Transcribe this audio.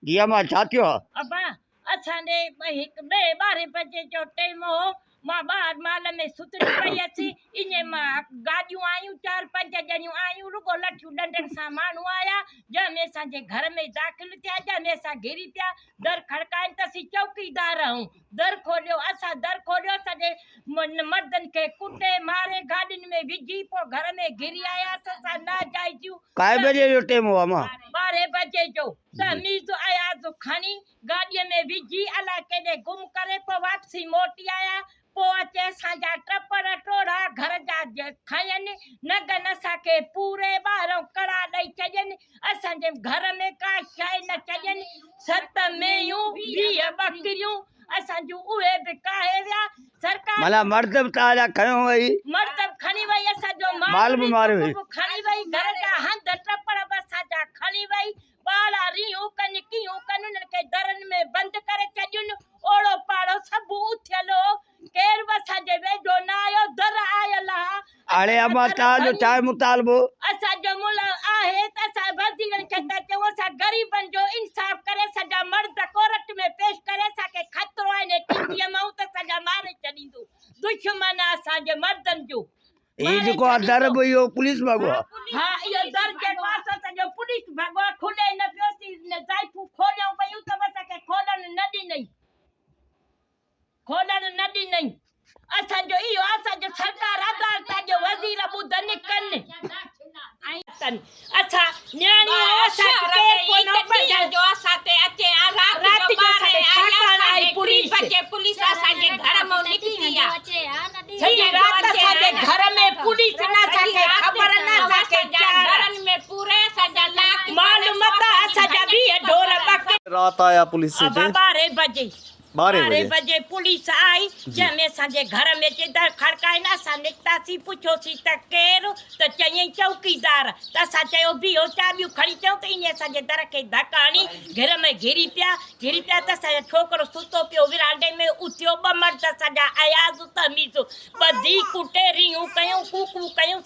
दिया मां छा थियो आहे? अबा असांजे हिकु ॿिए 12 बजे जो टाइम हो। मां ॿाहिरि माल में सुतरी पई हुअसि। इन मां गाॾियूं आयूं 4-5 ॼणियूं आयूं रुगो लठियूं डंडनि सां माण्हू आया जंहिंमें असांजे घर में दाख़िल थिया जंहिंमें असां घिरी पिया। दर खड़काइनि त असीं चौकीदार आहियूं। दर खोलियो असां दर खोलियो असांजे मर्दनि खे कुटे मारे गाॾियुनि में विझी पोइ घर में घिरी आयासीं असां नाजाइज़ियूं। काय बजे जो टाइम हुआ मां? 12 बजे जो त मीज़ आया खणी गाॾीअ में विझी अलाए केॾे गुम करे पोइ वापसी मोटी आया। पोइ अचे असांजा टपर टोड़ा घर जा खयनि नगन असांखे पूरे ॿाहिरों कड़ा ॾेई छॾनि। असांजे घर में का शइ न छॾनि। 7 मेयूं 20 ॿकरियूं असांजूं उहे बि काहे विया। सरकार मला मर्द तव्हांजा खयों वई, मर्द खणी वई असांजो माल बि मारियो वई। खणी वई घर जा हंध टपर बि असांजा खणी वई। ॿार रियूं कनि कीयूं कनि उन्हनि खे दरनि में बंदि करे छॾियुनि। ओड़ो पाड़ो सभु उथियल हो। केरु बि असांजे वेझो न आयो। दर आयल आहे। हाणे अमा तव्हांजो छा मुतालबो? असांजो मुल आहे त असां वज़ीरनि खे था चऊं असां ग़रीबनि जो इंसाफ़ करे असांजा मर्द कोर्ट में पेश करे असांखे ख़तरो आहे टीवीअ मां त असांजा मारे छॾींदो। दुश्मन आहे असांजे मर्दनि जो। ये जेको आहे दर बि इहो पुलिस भॻो आहे। हा इहो दर जेको आहे असांजो पुलिस भॻो आहे। खुले न पियोसीं ज़ाइफूं खोलियूं पयूं त असांखे खोलण न ॾिनई। खोलण न ॾिनई। असांजो इहो असांजो सरकार अदालत जो वज़ीर ॿुधनि कनि अच्छा न्याणियूं असांखे कोन पढ़िया जो असांते अचे रात जो 12 आई पुलिस असांजे घर मां निकिती आहे। सॼी रात असांजे घर में पुलिस न असांखे ख़बर न असांखे घरनि में पूरे असांजा लाख मालूमात असांजा बि ढोर ॿकरे रात आया पुलिस से 12 बजे 12 बजे पुलिस आई जंहिंमें असांजे घर में दर खड़काइनि असां निकितासीं पुछियोसीं त केरु त चयईं चौकीदार त असां चयो बीहो चाबियूं खणी अचूं त ईअं असांजे दर खे धक हणी घर में घिरी पिया त असांजो छोकिरो सुतो पियो विरांडे में उथियो 2 मर्द असांजा आयाज़ तमीज़ ॿधी कुटे रियूं कयूं कूकू कयूं।